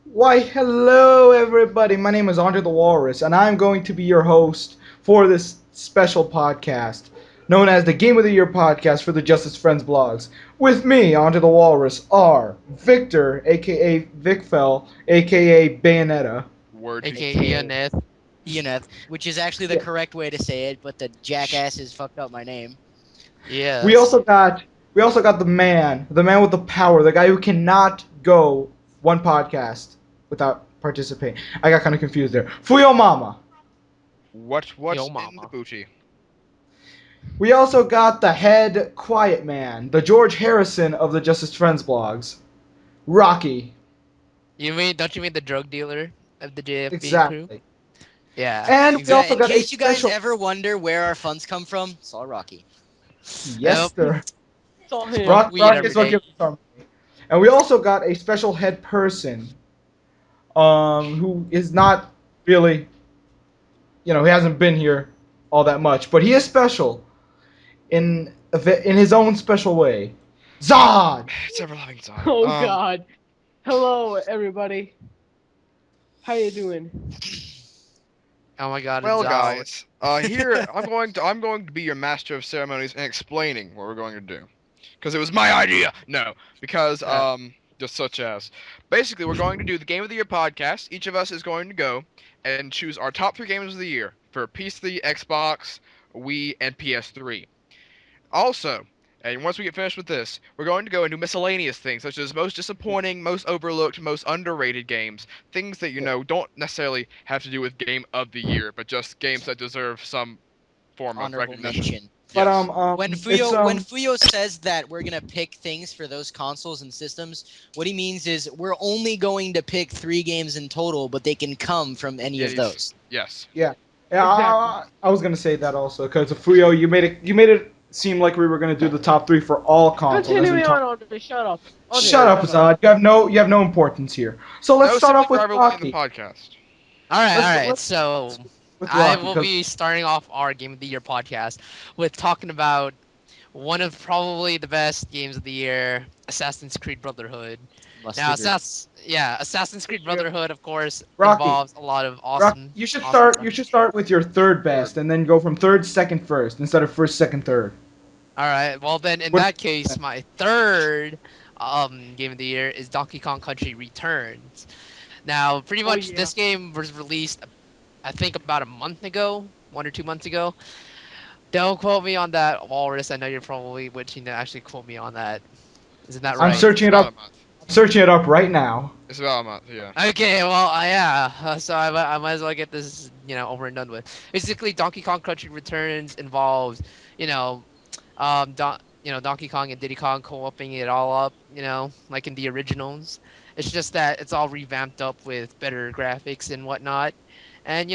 Why, hello everybody. My name is Andre the Walrus, and I'm going to be your host for this special podcast, known as the Game of the Year podcast for the Justice Friends blogs. With me, Andre the Walrus, are Victor, aka Vicfell, aka Bayonetta. Word to aka king. Ianeth, which is actually the Yeah. correct way to say it, but the jackasses fucked up my name. We Yes. also got we also got the man with the power, the guy who cannot go one podcast without participating. I got kind of confused there. Fuyo Mama. What's Yo, in the mama. booty? We also got the head quiet man, the George Harrison of the Justice Friends blogs, Rocky. Don't you mean the drug dealer of the JFB crew? Exactly. Yeah, And we exactly. also In got a case you guys special. ever wonder where our funds come from, it's all Rocky. Yes, Nope. sir. It's all him. Smoke weed Rocky every is what day. gives us our money. And we also got a special head person, who is not really, he hasn't been here all that much, but he is special in his own special way. Zod. It's ever loving Zod. Oh God. Hello, everybody. How you doing? Oh my god, it's Well, out. guys, here I'm going to be your master of ceremonies and explaining what we're going to do, because it was my idea. No, because just such as, basically we're going to do the Game of the Year podcast. Each of us is going to go and choose our top three games of the year for PC, Xbox, Wii, and PS3. Also, and once we get finished with this, we're going to go into miscellaneous things such as most disappointing, most overlooked, most underrated games. Things that don't necessarily have to do with game of the year, but just games that deserve some form of Honorable recognition. mention. But Yes. When it's Fuyo says that we're gonna pick things for those consoles and systems, what he means is we're only going to pick 3 games in total, but they can come from any Yeah. of those. Yes. Yeah, yeah. Exactly. I was gonna say that also because Fuyo, you made it seem like we were gonna do the top three for all consoles. As in Continuing top. on, Andre. Shut up. Andre, Shut Word. up, shut up. Zod. You have no importance here. So let's No start sibling off with rivalry in the Rocky. podcast. Let's All right. let's So with I Rocky will because be starting off our Game of the Year podcast with talking about one of probably the best games of the year, Assassin's Creed Brotherhood. Must Now, Yes. Assass yeah, Assassin's Creed Yes. Brotherhood, of course, Rocky, involves a lot of Rocky, awesome, you should awesome start. stuff. You should start with your third best, and then go from third, second, first instead of first, second, third. All right. Well, then in What? that case, my third game of the year is Donkey Kong Country Returns. Now, pretty Oh much yeah. this game was released, I think, about a month ago, 1 or 2 months ago. Don't quote me on that, Walrus. I know you're probably wishing to actually quote me on that. Isn't that It's a I'm right? month. searching It's it about a up. month. I'm searching it up right now. It's about a month. Yeah. Okay, well, yeah. So I might as well get this, over and done with. Basically, Donkey Kong Country Returns involves, you know, Donkey Kong and Diddy Kong co-oping it all up, like in the originals. It's just that it's all revamped up with better graphics and whatnot. And,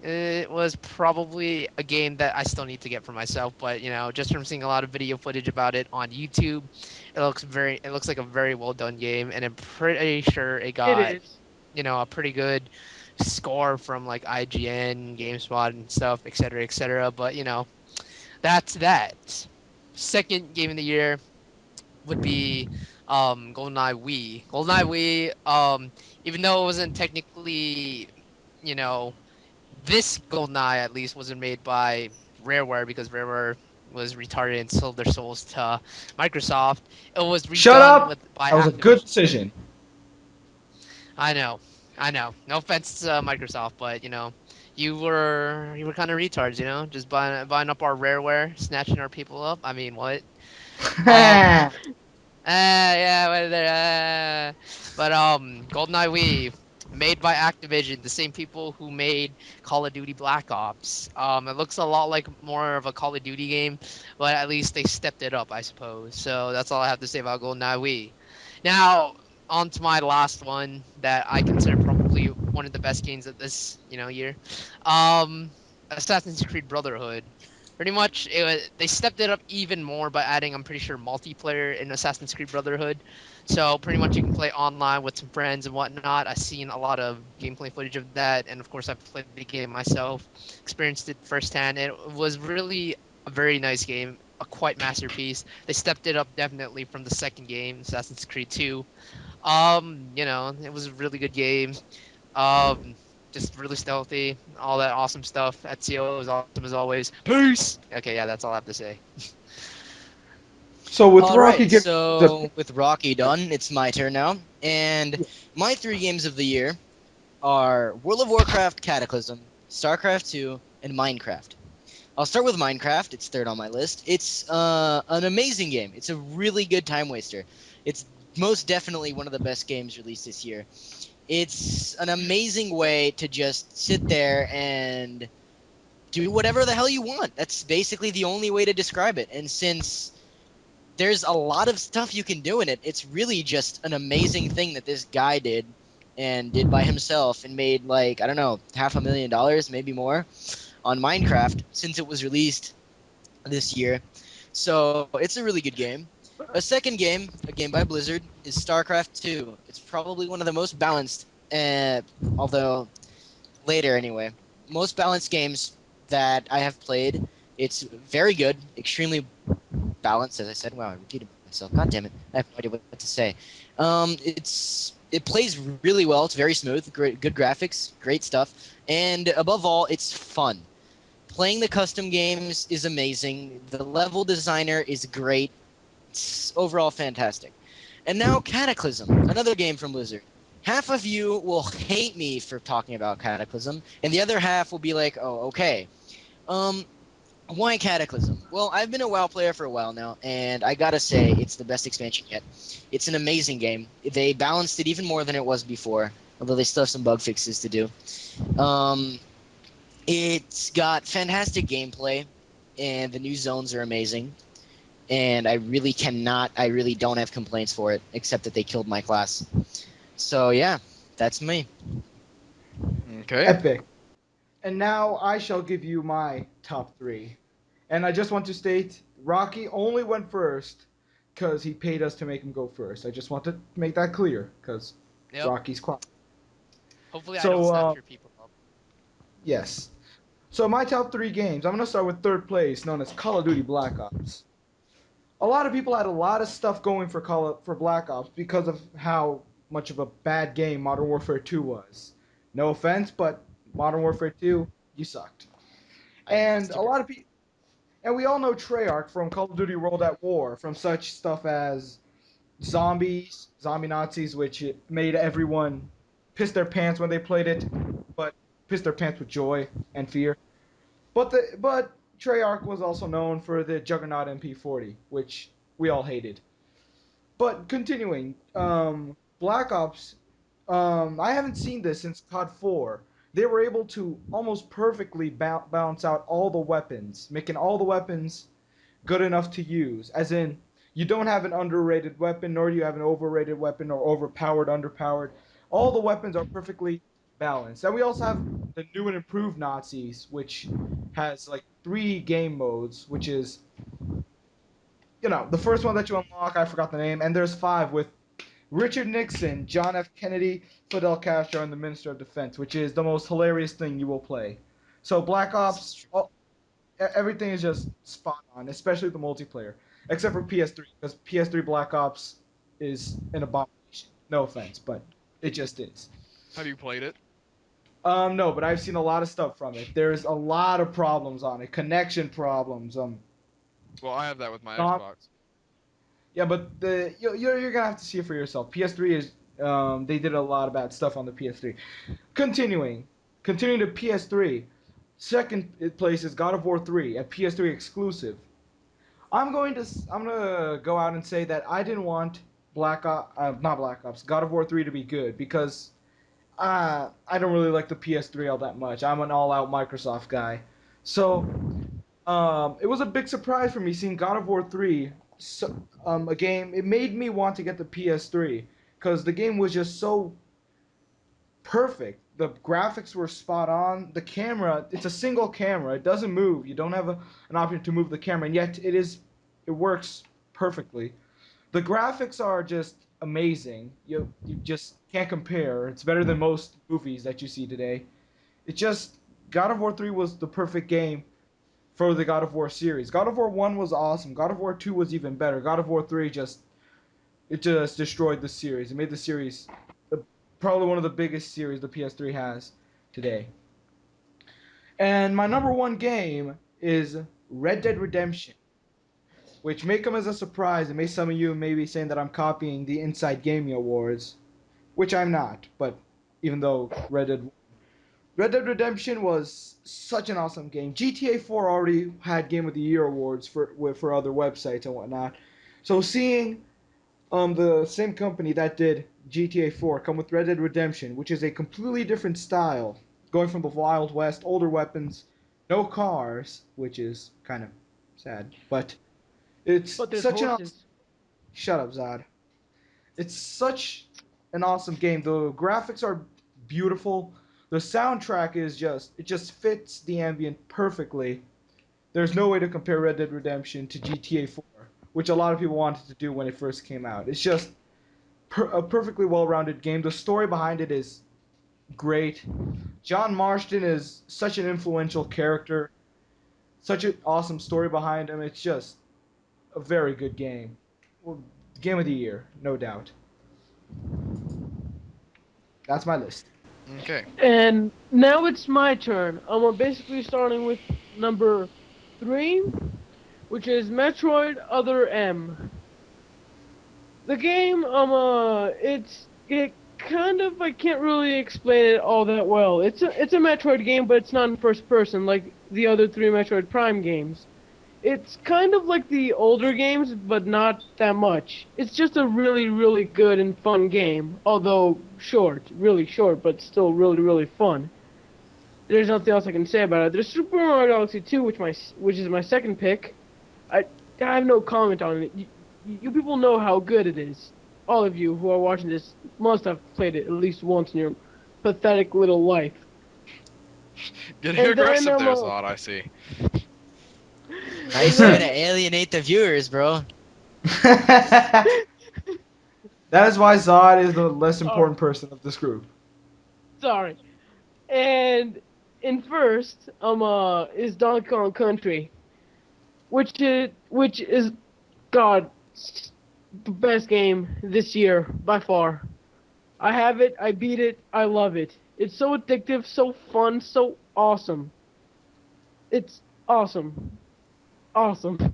it was probably a game that I still need to get for myself, but, just from seeing a lot of video footage about it on YouTube, it looks like a very well done game, and I'm pretty sure it It got, is. a pretty good score from like IGN, GameSpot and stuff, etc., etc. But, that's that. Second game of the year would be GoldenEye Wii. GoldenEye Wii, even though it wasn't technically, you know, this GoldenEye at least wasn't made by Rareware because Rareware was retarded and sold their souls to Microsoft. It was Shut redone up. with by That was a good Activision. decision. I know, I know. No offense to Microsoft, but you were kind of retards, just buying up our Rareware, snatching our people up. I mean, what? Um, yeah, but GoldenEye Wii, made by Activision, the same people who made Call of Duty Black Ops. It looks a lot like more of a Call of Duty game, but at least they stepped it up, I suppose. So that's all I have to say about GoldenEye Wii. Now, on to my last one that I consider probably one of the best games of this, year. Assassin's Creed Brotherhood. Pretty much, they stepped it up even more by adding, I'm pretty sure, multiplayer in Assassin's Creed Brotherhood. So pretty much you can play online with some friends and whatnot. I've seen a lot of gameplay footage of that, and of course I've played the game myself, experienced it firsthand. It was really a very nice game, a quite masterpiece. They stepped it up definitely from the second game, Assassin's Creed 2. It was a really good game. Um, just really stealthy, all that awesome stuff. Ezio was awesome as always. Peace. Okay, yeah, that's all I have to say. So with All Rocky right, giving the so with Rocky done, it's my turn now. And my three games of the year are World of Warcraft Cataclysm, StarCraft 2, and Minecraft. I'll start with Minecraft. It's third on my list. It's an amazing game. It's a really good time waster. It's most definitely one of the best games released this year. It's an amazing way to just sit there and do whatever the hell you want. That's basically the only way to describe it. And since there's a lot of stuff you can do in it, it's really just an amazing thing that this guy did and did by himself and made like, I don't know, $500,000, maybe more on Minecraft since it was released this year. So it's a really good game. A second game, a game by Blizzard, is StarCraft 2. It's probably one of the most balanced, although later anyway, most balanced games that I have played. It's very good, extremely balanced, as I said. Wow, I repeated myself. God damn it! I have no idea what to say. It plays really well. It's very smooth, great, good graphics, great stuff, and above all, it's fun. Playing the custom games is amazing. The level designer is great. It's overall fantastic. And now Cataclysm, another game from Blizzard. Half of you will hate me for talking about Cataclysm, and the other half will be like, "Oh, okay." Um, why Cataclysm? Well, I've been a WoW player for a while now, and I gotta say, it's the best expansion yet. It's an amazing game. They balanced it even more than it was before, although they still have some bug fixes to do. Um, it's got fantastic gameplay, and the new zones are amazing. And I really don't have complaints for it, except that they killed my class. So yeah, that's me. Okay. epic. And now I shall give you my top three. And I just want to state Rocky only went first because he paid us to make him go first. I just want to make that clear because Yep. Rocky's quiet. Hopefully, I don't So, snap your people up. yes. So, my top three games, I'm going to start with third place, known as Call of Duty Black Ops. A lot of people had a lot of stuff going for Black Ops because of how much of a bad game Modern Warfare 2 was. No offense, but Modern Warfare 2, you sucked. I And a disagree. lot of people, and we all know Treyarch from Call of Duty World at War, from such stuff as zombies, zombie Nazis, which it made everyone piss their pants when they played it, but piss their pants with joy and fear. But Treyarch was also known for the Juggernaut MP40, which we all hated. But continuing, Black Ops, I haven't seen this since COD 4. They were able to almost perfectly balance out all the weapons, making all the weapons good enough to use. As in, you don't have an underrated weapon, nor do you have an overrated weapon or overpowered, underpowered. All the weapons are perfectly balanced. And we also have the new and improved Nazis, which has like three game modes, which is, the first one that you unlock, I forgot the name, and there's five with Richard Nixon, John F. Kennedy, Fidel Castro, and the Minister of Defense, which is the most hilarious thing you will play. So Black This is Ops, true. everything is just spot on, especially the multiplayer, except for PS3, because PS3 Black Ops is an abomination. No offense, but it just is. Have you played it? No, but I've seen a lot of stuff from it. There's a lot of problems on it, connection problems. Well, I have that with my Not, Xbox. yeah, but you're gonna have to see it for yourself. PS3 is they did a lot of bad stuff on the PS3. Continuing, continuing to PS3. Second place is God of War 3, a PS3 exclusive. I'm gonna go out and say that I didn't want not Black Ops, God of War 3 to be good because I don't really like the PS3 all that much. I'm an all-out Microsoft guy, so it was a big surprise for me seeing God of War 3, a game. It made me want to get the PS3 because the game was just so perfect. The graphics were spot on. The camera, it's a single camera. It doesn't move. You don't have an option to move the camera, and yet it works perfectly. The graphics are just amazing. You just can't compare. It's better than most movies that you see today. It just God of War 3 was the perfect game for the God of War series. God of War 1 was awesome. God of War 2 was even better. God of War 3 just it just destroyed the series. It made the series probably one of the biggest series the PS3 has today. And my number one game is Red Dead Redemption, which may come as a surprise, and may some of you may be saying that I'm copying the Inside Gaming Awards, which I'm not. But even though Red Dead Redemption was such an awesome game. GTA 4 already had Game of the Year awards for other websites and whatnot. So seeing the same company that did GTA 4 come with Red Dead Redemption, which is a completely different style, going from the Wild West, older weapons, no cars, which is kind of sad, but it's But there's such an awesome. horses. Shut up, Zod. It's such an awesome game. The graphics are beautiful. The soundtrack is it just fits the ambient perfectly. There's no way to compare Red Dead Redemption to GTA 4, which a lot of people wanted to do when it first came out. It's just a perfectly well-rounded game. The story behind it is great. John Marston is such an influential character. Such an awesome story behind him. It's just a very good game. Well, game of the year, no doubt. That's my list. Okay. And now it's my turn. I'm basically starting with number 3, which is Metroid Other M. The game, it kind of, I can't really explain it all that well. It's a Metroid game, but it's not in first person like the other 3 Metroid Prime games. It's kind of like the older games, but not that much. It's just a really, really good and fun game. Although short, really short, but still really, really fun. There's nothing else I can say about it. There's Super Mario Galaxy 2, which is my second pick. I, I have no comment on it. You people know how good it is. All of you who are watching this must have played it at least once in your pathetic little life. Getting And then, aggressive there, Zod, I see. Nice way to alienate the viewers, bro. That is why Zod is the less Sorry. important person of this group. Sorry. And in first, is Donkey Kong Country, which is God, the best game this year by far. I have it, I beat it, I love it. It's so addictive, so fun, so awesome. It's awesome, awesome.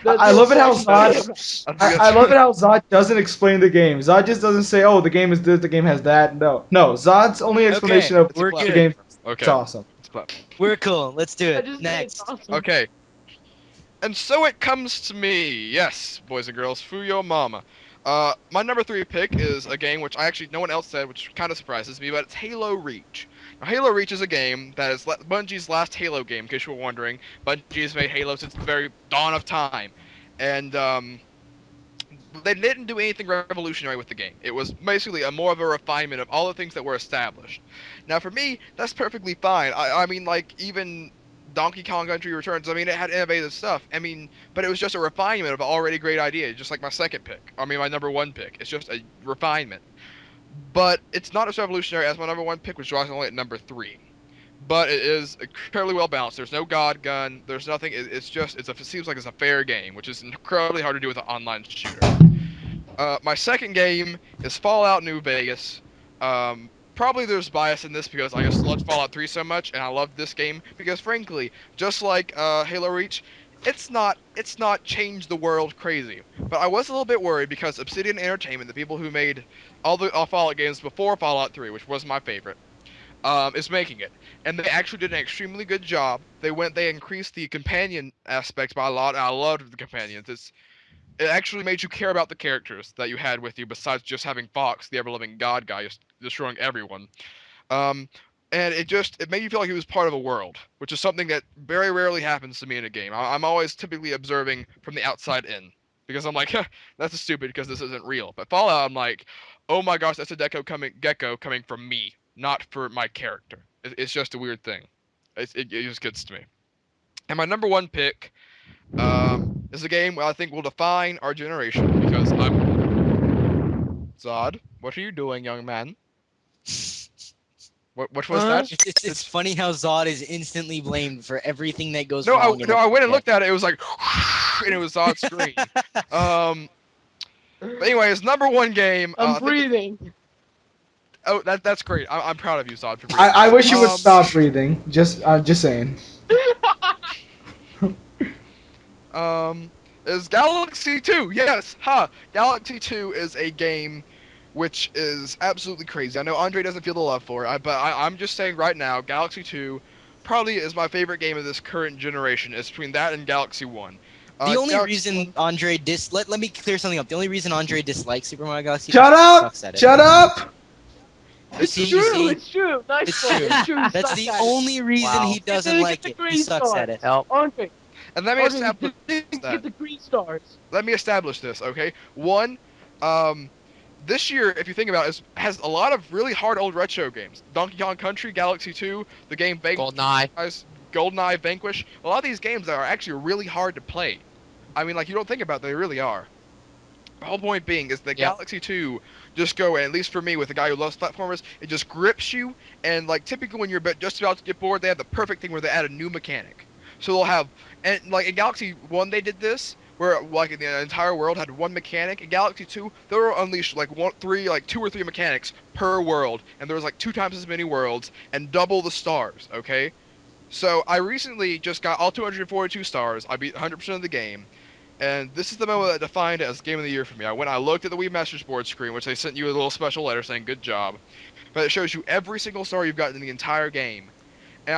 I love it how That's all I can say Zod. about it. That's I love it good. how Zod doesn't explain the game. Zod just doesn't say, "Oh, the game is this, the game has that." No, no. Zod's only Okay, explanation of It's a we're the good. game is Okay. awesome. It's platform. We're cool. Let's do I it. just say it's Next. awesome. Okay. And so it comes to me. Yes, boys and girls, Fuyo Mama. My number 3 pick is a game which I actually no one else said, which kind of surprises me, but it's Halo Reach. Now, Halo Reach is a game that is Bungie's last Halo game, in case you were wondering. Bungie has made Halo since the very dawn of time, and they didn't do anything revolutionary with the game. It was basically a more of a refinement of all the things that were established. Now, for me, that's perfectly fine. I mean, like, even Donkey Kong Country Returns, I mean, it had innovative stuff. I mean, but it was just a refinement of an already great idea, just like my second pick. I mean, my number 1 pick. It's just a refinement. But it's not as revolutionary as my number 1 pick, which was only at number 3. But it is incredibly well balanced. There's no god gun. There's nothing. It seems like it's a fair game, which is incredibly hard to do with an online shooter. My second game is Fallout New Vegas. Probably there's bias in this because I just loved Fallout 3 so much, and I loved this game because, frankly, just like Halo Reach, it's not changed the world crazy. But I was a little bit worried because Obsidian Entertainment, the people who made all the Fallout games before Fallout 3, which was my favorite, is making it, and they actually did an extremely good job. They increased the companion aspects by a lot, and I loved the companions. It actually made you care about the characters that you had with you, besides just having Fox, the ever-living God guy, just destroying everyone. Um, and it made you feel like he was part of a world, which is something that very rarely happens to me in a game. I'm always typically observing from the outside in, because I'm like, huh, that's stupid because this isn't real. But Fallout, I'm like, oh my gosh, that's a gecko coming from me, not for my character. It's just a weird thing. It just gets to me. And my number 1 pick is a game I think will define our generation because I'm Zod. What are you doing, young man? What was Huh? that? It's funny how Zod is instantly blamed for everything that goes No, wrong. I went and looked at it. It was like, and it was Zod's screen. Um, But anyways, number one game. I'm I think breathing. oh, that's great. I'm proud of you, Zod, for breathing. I wish you would Um, stop breathing. Just saying. um, is Galaxy 2. Yes, ha! Galaxy 2 is a game which is absolutely crazy. I know Andre doesn't feel the love for it, but I'm just saying right now, Galaxy 2 probably is my favorite game of this current generation. It's between that and Galaxy 1. The only Galaxy reason 1, Andre let me clear something up. The only reason Andre dislikes Super Mario Galaxy is Shut because he up! sucks at it. Shut up! You It's see, true. It's true. Nice It's one. true. It's true. He That's sucks the at it. only reason Wow. he He doesn't didn't get like the it. He green sucks star. at it. Help. Andre, and let me Andre, he establish didn't that. get the green stars. Let me establish this, okay? One, um, this year, if you think about it, has a lot of really hard old retro games. Donkey Kong Country, Galaxy 2, the game GoldenEye. GoldenEye, Vanquish. A lot of these games are actually really hard to play. I mean, like, you don't think about it, they really are. The whole point being is that Yep. Galaxy 2 just go, at least for me, with a guy who loves platformers, it just grips you, and like typically when you're just about to get bored, they have the perfect thing where they add a new mechanic. So they'll have, and like in Galaxy 1 they did this, where like the entire world had one mechanic. In Galaxy 2, they were unleashed like two or three mechanics per world, and there was like 2 times as many worlds and double the stars. Okay, so I recently just got all 242 stars. I beat 100% of the game, and this is the moment that defined it as Game of the Year for me. I looked at the Wii Masters board screen, which they sent you a little special letter saying good job, but it shows you every single star you've gotten in the entire game, and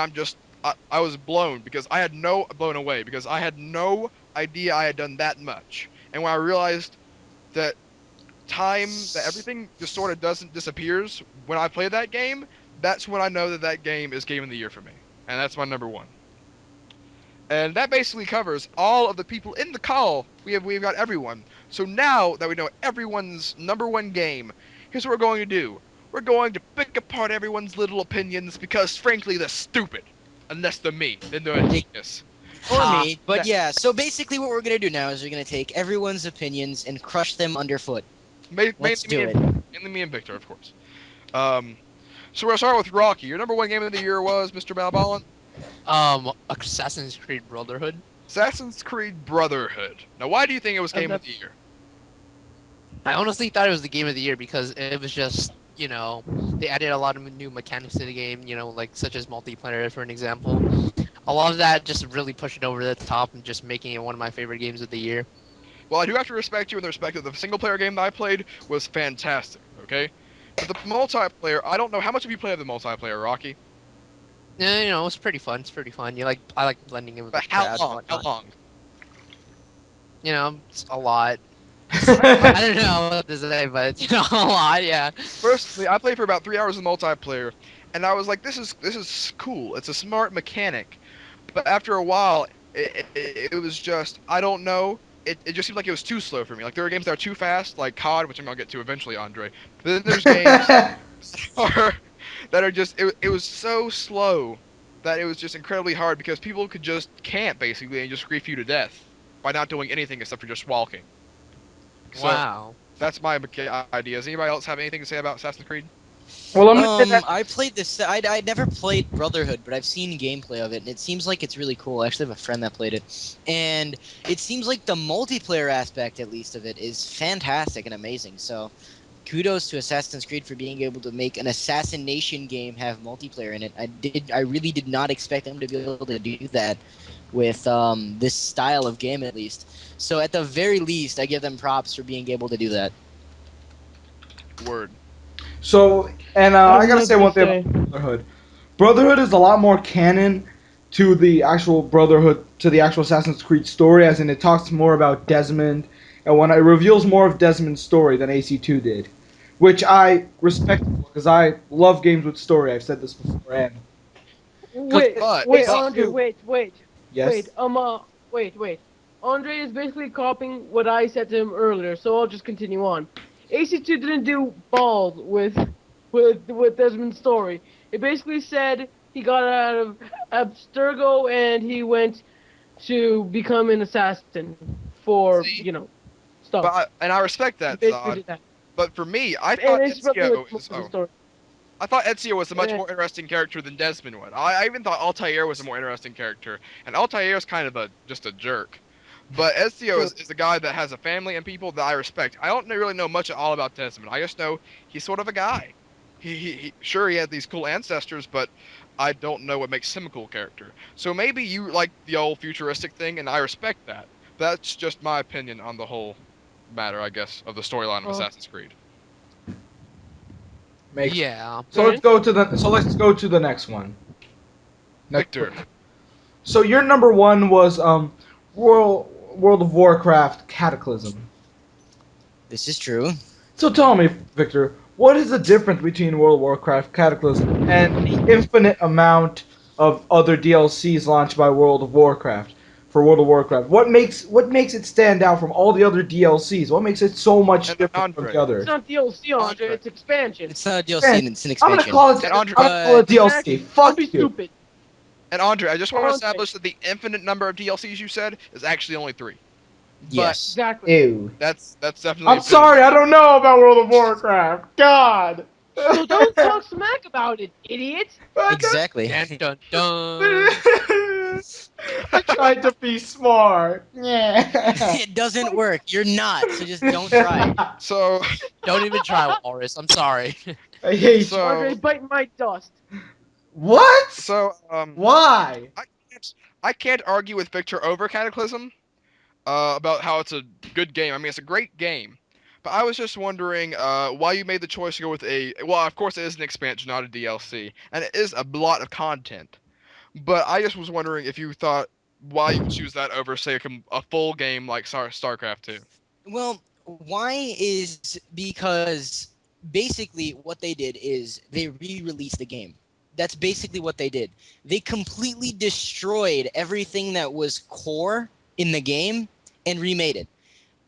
I was blown away because I had no idea I had done that much. And when I realized that that everything just sort of doesn't disappears when I play that game, that's when I know that that game is Game of the Year for me, and that's my number one. And that basically covers all of the people in the call. We've got everyone. So now that we know everyone's number one game, here's what we're going to do. We're going to pick apart everyone's little opinions because frankly they're stupid. Unless they're me, then they're a genius. Or Ha. me, but That- yeah. So basically, what we're gonna do now is we're gonna take everyone's opinions and crush them underfoot. Let's do it. Mainly me and Victor, of course. So we'll start with Rocky. Your number one game of the year was Mr. Balbalin? Assassin's Creed Brotherhood. Assassin's Creed Brotherhood. Now, why do you think it was Game of the Year? I honestly thought it was the game of the year because it was just, they added a lot of new mechanics to the game, like such as multiplayer for an example. A lot of that just really pushed it over the top and just making it one of my favorite games of the year. Well, I do have to respect you in the respect that the single-player game that I played was fantastic, okay? But the multiplayer, I don't know. How much have you played of the multiplayer, Rocky? Yeah, it's pretty fun. It's pretty fun. I like blending in with But the how crowd and long? How whatnot. long? It's a lot. I don't know what to say, but a lot, yeah. Firstly, I played for about 3 hours of multiplayer, and I was like, this is cool. It's a smart mechanic. But after a while, it was just, I don't know. It just seemed like it was too slow for me. Like, there are games that are too fast, like COD, which I'm going to get to eventually, Andre. But then there's games that are just, it was so slow that it was just incredibly hard because people could just camp, basically, and just grief you to death by not doing anything except for just walking. So, Wow. that's my idea. Does anybody else have anything to say about Assassin's Creed? Well, I'm gonna say that. I played this. I never played Brotherhood, but I've seen gameplay of it, and it seems like it's really cool. I actually have a friend that played it, and it seems like the multiplayer aspect, at least of it, is fantastic and amazing. So, kudos to Assassin's Creed for being able to make an assassination game have multiplayer in it. I really did not expect them to be able to do that with this style of game, at least. So, at the very least, I give them props for being able to do that. Word. So, and I I gotta have say to one thing say. about Brotherhood. Brotherhood is a lot more canon to the actual Brotherhood, to the actual Assassin's Creed story, as in it talks more about Desmond, and when it reveals more of Desmond's story than AC2 did, which I respect because I love games with story. I've said this before, and Wait, But- wait, but- Andre, wait. yes, Wait. Andre is basically copying what I said to him earlier, so I'll just continue on. AC2 didn't do balls with Desmond's story. It basically said he got out of Abstergo and he went to become an assassin for, See? stuff. And I respect He that, basically Zod. did that. But for me, I And thought it's probably Ezio like most is. of the Oh, story. I thought Ezio was a much Yeah. more interesting character than Desmond was. I even thought Altair was a more interesting character, and Altair is kind of just a jerk. But Ezio is a guy that has a family and people that I respect. I don't really know much at all about Desmond. I just know he's sort of a guy. Sure, he had these cool ancestors, but I don't know what makes him a cool character. So maybe you like the old futuristic thing, and I respect that. That's just my opinion on the whole matter, I guess, of the storyline of Oh. Assassin's Creed. Makes. Yeah. So let's go to the next one. Victor, So your number one was World of Warcraft Cataclysm. This is true. So tell me, Victor, what is the difference between World of Warcraft Cataclysm and the infinite amount of other DLCs launched by World of Warcraft for World of Warcraft? What makes it stand out from all the other DLCs? What makes it so much and different from Andre. the It's others? not DLC, Andre. Andre. It's expansion. It's not a DLC, it's an I'm gonna expansion. call it. And I'm Andre- gonna call it DLC. Exactly. Fuck Don't be you. stupid. And Andre, I just want to Andre. establish that the infinite number of DLCs you said is actually only 3. Yes. Exactly. Ew. That's definitely. I'm sorry, I don't know about World of Warcraft. God. So don't talk smack about it, idiot. Exactly. Dun, dun, dun. I tried to be smart. Yeah. It doesn't work. You're not, so just don't try. So, Don't even try, Walrus. I'm sorry. I hate you. Andre, so, bite my dust. What? so, Why? I can't argue with Victor over Cataclysm, about how it's a good game. I mean, it's a great game. But I was just wondering, why you made the choice to go with well, of course it is an expansion, not a DLC, and it is a lot of content. But I just was wondering if you thought why you would choose that over, say, a full game like StarCraft 2. Well, why is because basically what they did is they re-released the game. That's basically what they did. They completely destroyed everything that was core in the game and remade it.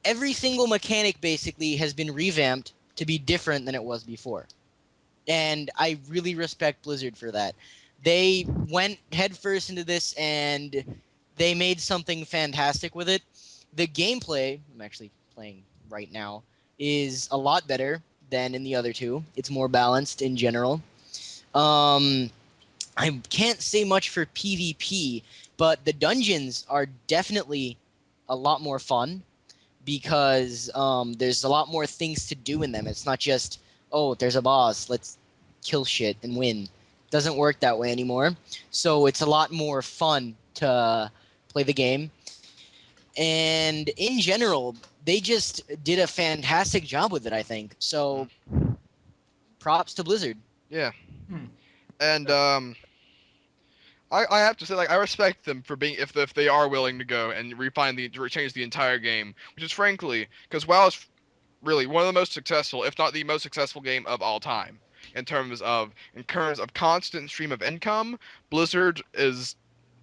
Every single mechanic basically has been revamped to be different than it was before. And I really respect Blizzard for that. They went headfirst into this and they made something fantastic with it. The gameplay, I'm actually playing right now, is a lot better than in the other two. It's more balanced in general. I can't say much for PvP, but the dungeons are definitely a lot more fun because there's a lot more things to do in them. It's not just, oh, there's a boss, let's kill shit and win. Doesn't work that way anymore. So it's a lot more fun to play the game. And in general, they just did a fantastic job with it, I think. So props to Blizzard. Yeah. Hmm. And I have to say, like, I respect them for being if they are willing to go and change the entire game, which is frankly because WoW is really one of the most successful, if not the most successful game of all time in terms of constant stream of income. Blizzard is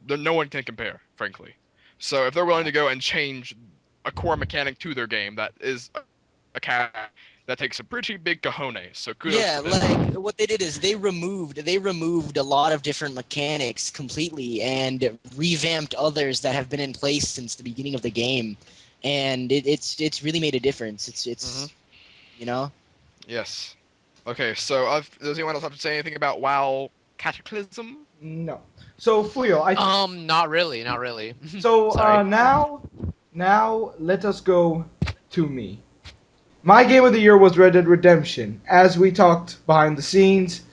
no one can compare, frankly. So if they're willing to go and change a core mechanic to their game, that is a cat that takes a pretty big cojones. So kudos Yeah, to them. like what they did is they removed a lot of different mechanics completely and revamped others that have been in place since the beginning of the game, and it's really made a difference. It's you know. Yes. Okay, so does anyone else have to say anything about WoW Cataclysm? No. So Fuyo, Not really, not really. so Sorry. now let us go to me. My game of the year was Red Dead Redemption. As we talked behind the scenes,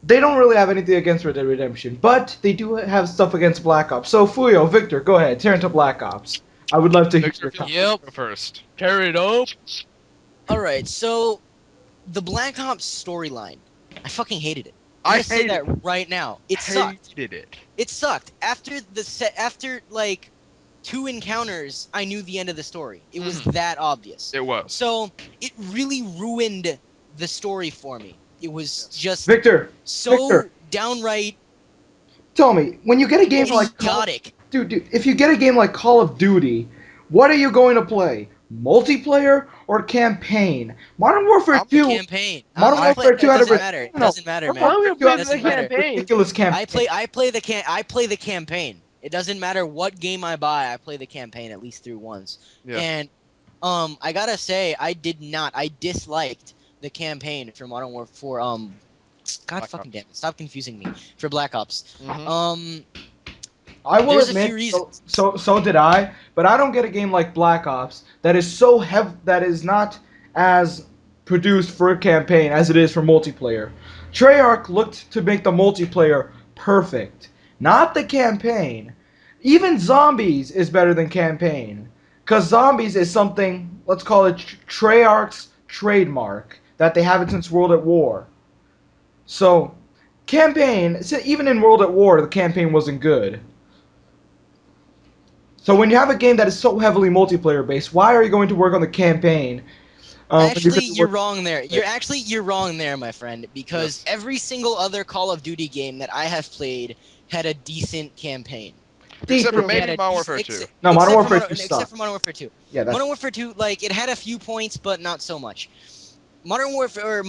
they don't really have anything against Red Dead Redemption, but they do have stuff against Black Ops. So Fuyo, Victor, go ahead, tear into Black Ops. I would love to hear Victor, your feel comment. free to Yep. go first. Tear it up. All right, so the Black Ops storyline, I fucking hated it. I'm I gonna say hated that right now. It sucked. hated it. It sucked. After like 2 encounters, I knew the end of the story. It was that obvious. It was. So it really ruined the story for me. It was just Victor, so Victor. downright tell me, when you get a game like idiotic. dude, if you get a game like Call of Duty, what are you going to play? Multiplayer or campaign? Modern Warfare I'm 2. Campaign. Modern I Warfare 2 it had a doesn't matter. It no, doesn't matter, Modern man. I'm Warfare gonna 2 play had Doesn't the matter. campaign. ridiculous campaign. I play the campaign. It doesn't matter what game I buy. I play the campaign at least through once. Yeah. And I gotta say, I disliked the campaign for Modern Warfare for God Black fucking Ops. damn it! Stop confusing me for Black Ops. Mhm. I will There's a admit, few reasons. so did I, but I don't get a game like Black Ops that is so that is not as produced for a campaign as it is for multiplayer. Treyarch looked to make the multiplayer perfect, not the campaign. Even Zombies is better than campaign, because Zombies is something, let's call it Treyarch's trademark that they have it since World at War. So, campaign, even in World at War, the campaign wasn't good. So when you have a game that is so heavily multiplayer based, why are you going to work on the campaign? When you Actually, could you're work wrong there. You're wrong there, my friend, because Yes. every single other Call of Duty game that I have played had a decent campaign. Except for decent. They had maybe a Modern decent, Warfare 2. No, Modern Warfare 2 except sucked. for Modern Warfare 2. Yeah, that's Modern Warfare 2, like it had a few points, but not so much. Modern Warfare,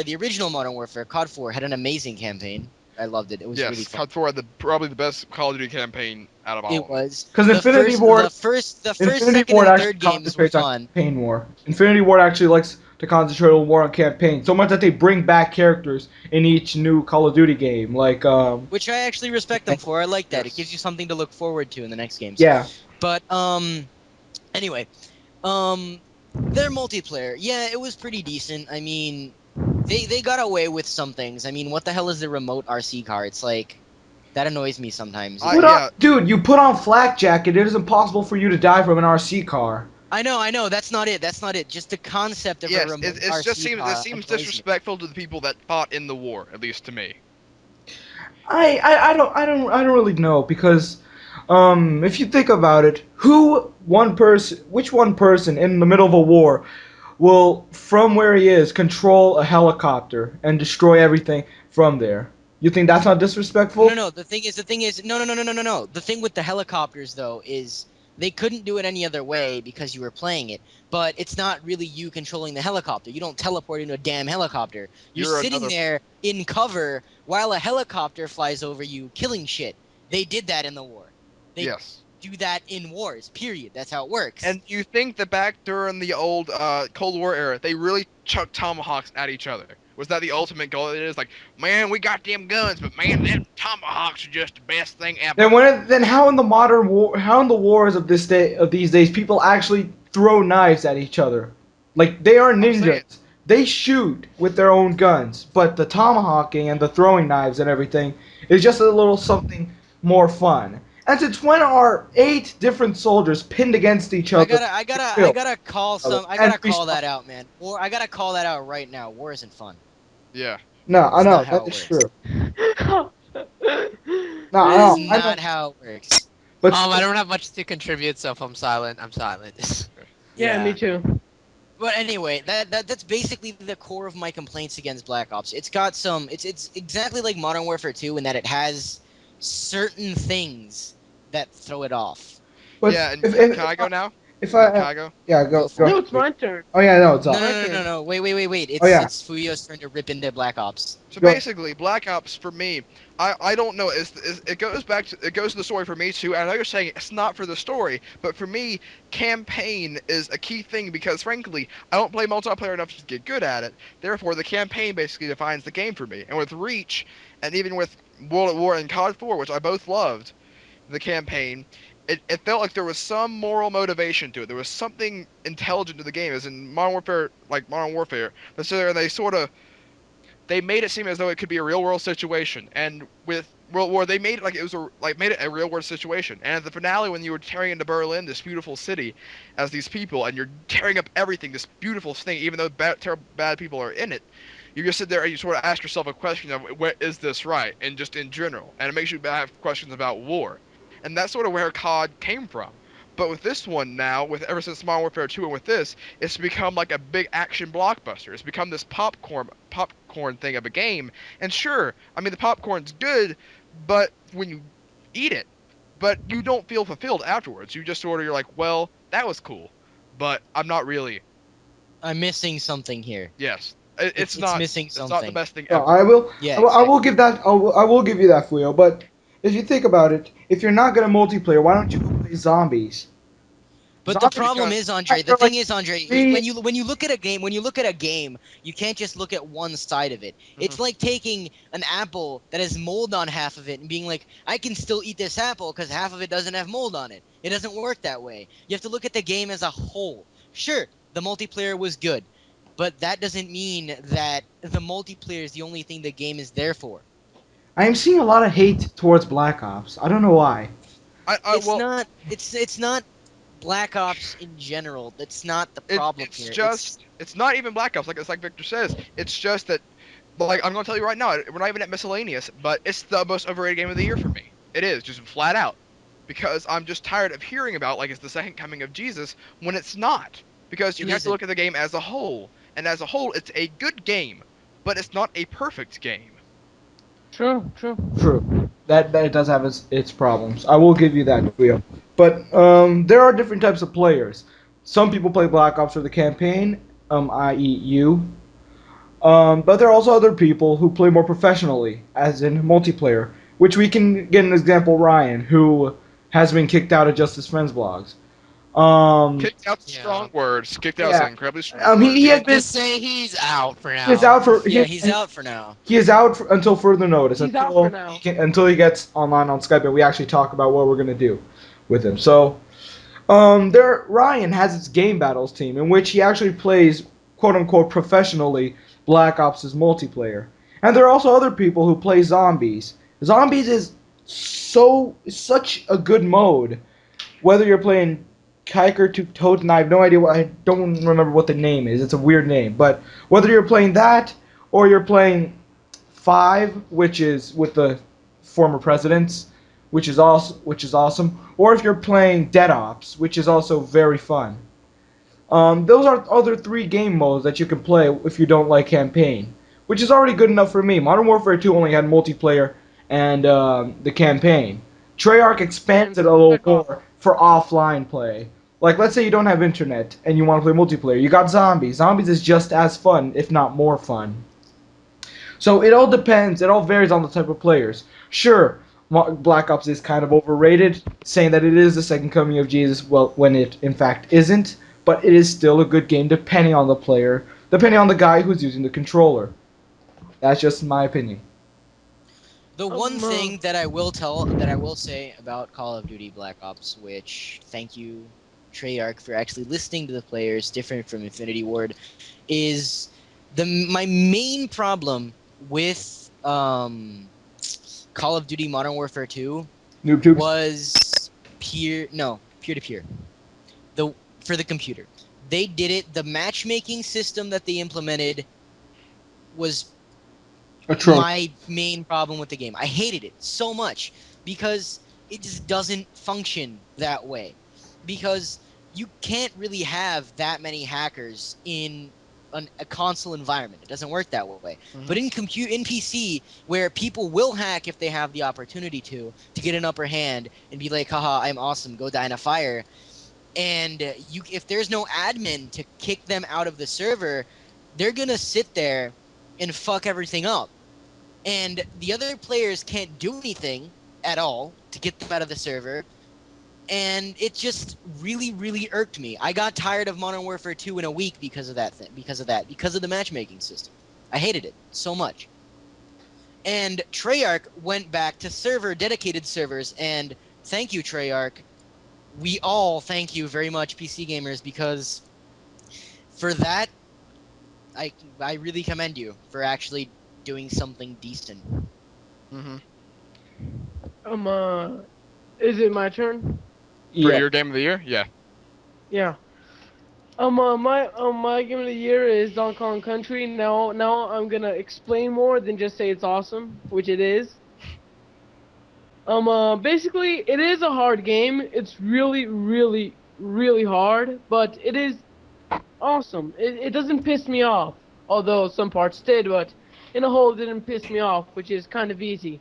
the original Modern Warfare, COD 4 had an amazing campaign. I loved it. It was really Yes, fun. COD 4 had probably the best Call of Duty campaign out of all It of them. was because the first, Infinity second, Ward and actually third games were concentrates on fun. campaign more. Infinity Ward actually likes to concentrate more on campaign, so much that they bring back characters in each new Call of Duty game. Like Which I actually respect them for. I like that. It Yes. gives you something to look forward to in the next games. yeah, But anyway, um their multiplayer, yeah, it was pretty decent. I mean, they got away with some things. I mean, what the hell is the remote RC car? It's like that annoys me sometimes. Yeah. dude, you put on flak jacket. It is impossible for you to die from an RC car. I know. That's not it. That's not it. Just the concept of a Yes, remote it just RC seems it car seems annoys me. disrespectful to the people that fought in the war, at least to me. I don't really know because if you think about it, which one person in the middle of a war will, from where he is, control a helicopter and destroy everything from there? You think that's not No, disrespectful? no. The thing is, no. The thing with the helicopters, though, is they couldn't do it any other way because you were playing it. But it's not really you controlling the helicopter. You don't teleport into a damn helicopter. You're You're sitting another. there in cover while a helicopter flies over you, killing shit. They did that in the war. They Yes. do that in wars. Period. That's how it works. And you think that back during the old Cold War era, they really chucked tomahawks at each other? Was that the ultimate goal? It is like, man, we got them guns, but man, them tomahawks are just the best thing ever. Then how in the modern war, how in the wars of these days, people actually throw knives at each other? Like they are I'm saying, ninjas. They shoot with their own guns, but the tomahawking and the throwing knives and everything is just a little something more fun. And since when are 8 different soldiers pinned against each I other? gotta, I gotta, I Kill gotta call each other some. I and gotta call respawn? that out, man. War. I gotta call that out right now. War isn't fun. yeah. No, I It's know not how that it is works. true. No, It I is know, I know, not how it works. but I don't have much to contribute, so if I'm silent, I'm silent. Yeah, me too. But anyway, that's basically the core of my complaints against Black Ops. It's got some. It's exactly like Modern Warfare 2 in that it has certain things that throw it off. but Yeah, and if can I go now? if Can I I go? yeah Go go for No, it. it's my turn. oh yeah no it's No, off. no, My no, no, turn. no, no. Wait. Oh yeah. It's Fuyo's turn to rip into Black Ops. So Go. basically, Black Ops for me, I don't know. It goes back to it goes to the story for me too. And I know you're saying it's not for the story, but for me, campaign is a key thing because frankly, I don't play multiplayer enough to get good at it. Therefore, the campaign basically defines the game for me. And with Reach, and even with World at War and COD 4, which I both loved, the campaign, it felt like there was some moral motivation to it. There was something intelligent to the game, as in Modern Warfare, like Modern Warfare. But so they sort of they made it seem as though it could be a real world situation. And with World War, they made it like it was made it a real world situation. And at the finale, when you were tearing into Berlin, this beautiful city, as these people, and you're tearing up everything, this beautiful thing, even though terrible, bad people are in it, you just sit there and you sort of ask yourself a question of, where is this right? And just in general, and it makes you have questions about war. And that's sort of where COD came from. But with this one now, with ever since Modern Warfare 2 and with this, it's become like a big action blockbuster. It's become this popcorn thing of a game. And sure, I mean the popcorn's good, but when you eat it, but you don't feel fulfilled afterwards. You just sort of you're like, well, that was cool, but I'm not really. I'm missing something here. Yes, It's not. missing It's not the something. best thing No, ever. Yeah, I will exactly. give that. I will give you that, Fuyo. But if you think about it, if you're not gonna multiplayer, why don't you go play zombies? But the Zombies problem because is, Andre. The are like thing is, Andre, three. when you look at a game, you can't just look at one side of it. It's like taking an apple that has mold on half of it and being like, I can still eat this apple because half of it doesn't have mold on it. It doesn't work that way. You have to look at the game as a whole. Sure, the multiplayer was good, but that doesn't mean that the multiplayer is the only thing the game is there for. I am seeing a lot of hate towards Black Ops. I don't know why. It's well, not. It's not Black Ops in general. That's not the problem it's here. just it's not even Black Ops, like Victor says. It's just that, like, I'm gonna tell you right now, we're not even at miscellaneous, but it's the most overrated game of the year for me. It is just flat out, because I'm just tired of hearing about like it's the second coming of Jesus when it's not. Because you It have to isn't. look at the game as a whole, and as a whole, it's a good game, but it's not a perfect game. True, true. True. That it does have its problems. I will give you that, Leo. But there are different types of players. Some people play Black Ops for the campaign, i.e. you. But there are also other people who play more professionally, as in multiplayer, which we can get an example. Ryan, who has been kicked out of Justice Friends blogs. Um, Kicked out's Yeah. strong words. Kicked out's yeah. an incredibly strong He word. he has Let's been just say he's out for he is now. out for Yeah, he's out for now. he is out until further notice. He's out for now. Until he gets online on Skype and we actually talk about what we're gonna do with him. So Ryan has his game battles team in which he actually plays quote unquote professionally Black Ops' multiplayer. And there are also other people who play zombies. Zombies is such a good mode. Whether you're playing Kiker to Toad, and I have no idea I don't remember what the name is. It's a weird name, but whether you're playing that or you're playing Five, which is with the former presidents, which is awesome, or if you're playing Dead Ops, which is also very fun. Those are other three game modes that you can play if you don't like campaign, which is already good enough for me. Modern Warfare 2 only had multiplayer and the campaign. Treyarch expands it a little Spec Ops. more for offline play. Like, let's say you don't have internet and you want to play multiplayer. You got Zombies. Zombies is just as fun, if not more fun. So it all depends. It all varies on the type of players. Sure, Black Ops is kind of overrated, saying that it is the second coming of Jesus. Well, when it in fact isn't, but it is still a good game depending on the player, depending on the guy who's using the controller. That's just my opinion. The one Um, uh, thing that I will say about Call of Duty Black Ops, which thank you Treyarch for actually listening to the players, different from Infinity Ward, is my main problem with Call of Duty Modern Warfare 2 Noob tubes. was peer to peer. The For the computer. They did it. The matchmaking system that they implemented was Atrocious. my main problem with the game. I hated it so much because it just doesn't function that way. Because you can't really have that many hackers in a console environment. It doesn't work that way. But in PC, where people will hack if they have the opportunity to get an upper hand and be like, haha, I'm awesome, go die in a fire. And if there's no admin to kick them out of the server, they're gonna sit there and fuck everything up. And the other players can't do anything at all to get them out of the server. And it just really, really irked me. I got tired of Modern Warfare 2 in a week because of that because of the matchmaking system. I hated it so much. And Treyarch went back to dedicated servers, and thank you, Treyarch. We all thank you very much, PC gamers, because for that, I I really commend you for actually doing something decent. Hmm. um, uh, is it my turn? For Yeah. your game of the year, yeah. Yeah. My game of the year is Donkey Kong Country. Now I'm gonna explain more than just say it's awesome, which it is. Basically, it is a hard game. It's really, really, really hard, but it is awesome. It doesn't piss me off, although some parts did, but in a whole, it didn't piss me off, which is kind of easy,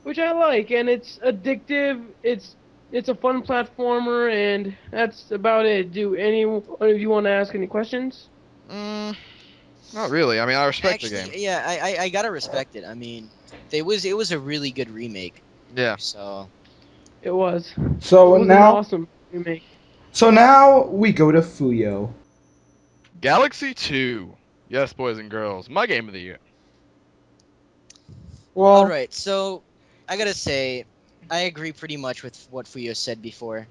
which I like, and it's addictive. It's a fun platformer, and that's about it. Do any of you want to ask any questions? Mm, not really. I mean, I respect the Actually, game. yeah, I gotta respect it. I mean, it was a really good remake. Yeah. So It was. It So was an now awesome remake. So now we go to Fuyo. Galaxy 2. Yes, boys and girls, my game of the year. Well, Alright, so I gotta say, I agree pretty much with what Fuyo said before.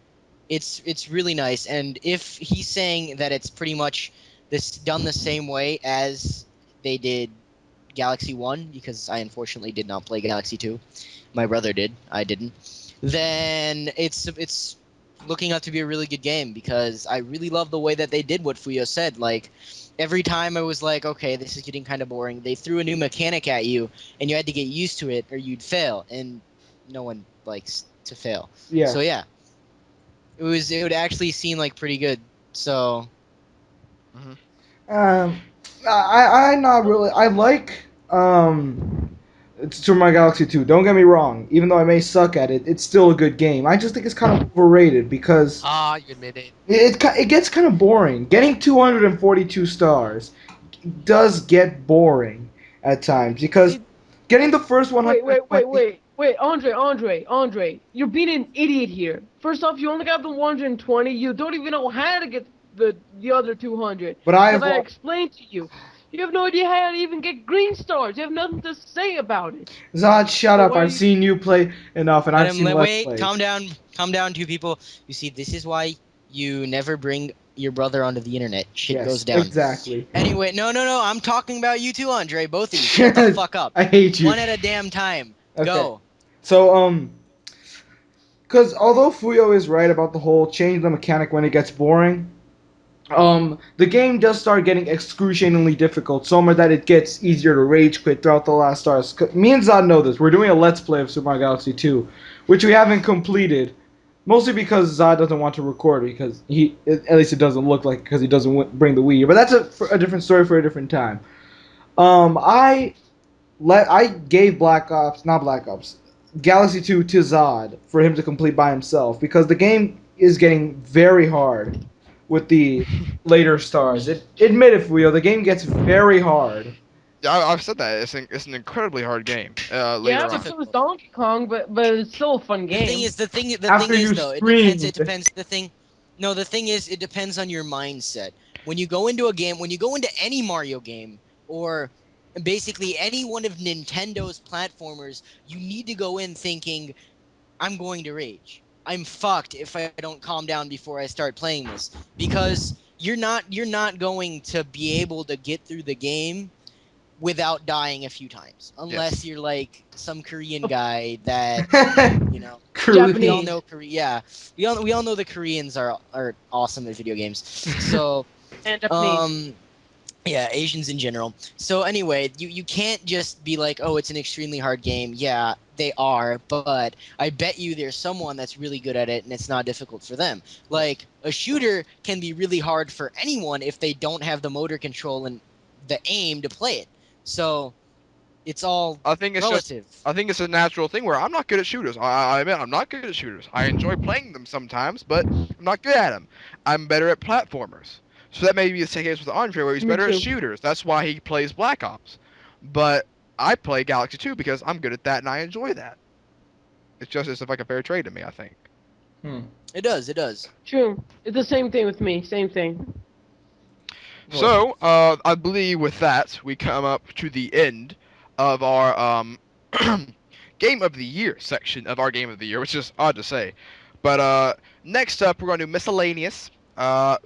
It's really nice, and if he's saying that it's pretty much this done the same way as they did Galaxy 1, because I unfortunately did not play Galaxy 2. My brother did, I didn't. Then it's looking out to be a really good game because I really love the way that they did what Fuyo said. Like every time I was like, okay, this is getting kind of boring. They threw a new mechanic at you, and you had to get used to it, or you'd fail. And no one likes to fail. yeah. So yeah, it would actually seem like pretty good. So Hmm. Um, I not really. I like it's Super Mario Galaxy 2. Don't get me wrong. Even though I may suck at it, it's still a good game. I just think it's kind of overrated because Ah, you admit it. it gets kind of boring. Getting 242 stars does get boring at times because It, getting the first wait, wait, wait, 120. wait, wait, Andre, you're being an idiot here. First off, you only got the 120. You don't even know how to get the other 200 But I because have I explained to you. You have no idea how to even get green stars. You have nothing to say about it. Zod, shut So up. why are I've you? seen you play enough, and let I've him seen Let's wait. Plays. Calm down, two people. You see, this is why you never bring your brother onto the internet. Shit Yes, goes down. exactly. Anyway, no. I'm talking about you too, Andre. Both of you. Shut the fuck up. I hate you. One at a damn time. Okay. Go. So, because although Fuyo is right about the whole change the mechanic when it gets boring, the game does start getting excruciatingly difficult, so much that it gets easier to rage quit throughout the last stars. Me and Zod know this. We're doing a Let's Play of Super Mario Galaxy 2, which we haven't completed, mostly because Zod doesn't want to record because at least it doesn't look like because he doesn't bring the Wii. But that's a different story for a different time. I I gave not Black Ops, Galaxy 2 to Zod for him to complete by himself because the game is getting very hard with the later stars. Admit it, Fuyo, the game gets very hard. Yeah, I've said that. It's an incredibly hard game. Yeah, Later but on. so is Difficult. Donkey Kong. But it's still a fun The thing game. is, the After thing is you though, it depends. It screamed. depends. The thing. No, the thing is, it depends on your mindset. When you go into a game, when you go into any Mario game, or basically any one of Nintendo's platformers, you need to go in thinking, I'm going to rage. I'm fucked if I don't calm down before I start playing this because you're not going to be able to get through the game without dying a few times unless Yes. you're like some Korean guy that you know we all Korean. Japanese know Korea. Yeah, we all know the Koreans are awesome at video games. So and Japanese. um yeah, Asians in general. So anyway, you can't just be like, oh, it's an extremely hard game. Yeah, they are, but I bet you there's someone that's really good at it and it's not difficult for them. Like a shooter can be really hard for anyone if they don't have the motor control and the aim to play it. So it's all I think it's just. relative. I think it's a natural thing where I'm not good at shooters. I admit I'm not good at shooters. I enjoy playing them sometimes, but I'm not good at them. I'm better at platformers. So that may be the same case with Andre, where he's Me better at too. shooters. That's why he plays Black Ops. But I play Galaxy 2 because I'm good at that and I enjoy that. It's like a fair trade to me, I think. Hmm. It does. It does. True. It's the same thing with me. Same thing. Well, So, I believe with that, we come up to the end of our Game of the Year section of our Game of the Year, which is odd to say. But next up, we're going to do miscellaneous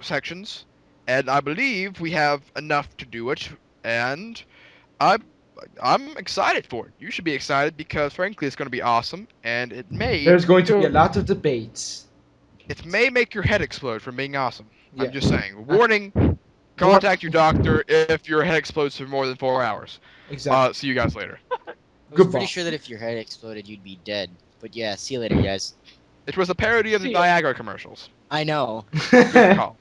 sections, and I believe we have enough to do it, and I, I'm excited for it. You should be excited because, frankly, it's going to be awesome, and there's going to be a True. lot of debates. it may make your head explode from being awesome. Yeah. I'm just saying. Warning. Contact your doctor if your head explodes for more than 4 hours. Exactly. See you guys later. I was Goodbye. pretty sure that if your head exploded, you'd be dead. But yeah, see you later, guys. It was a parody of the See ya. Niagara commercials. I know. Good call.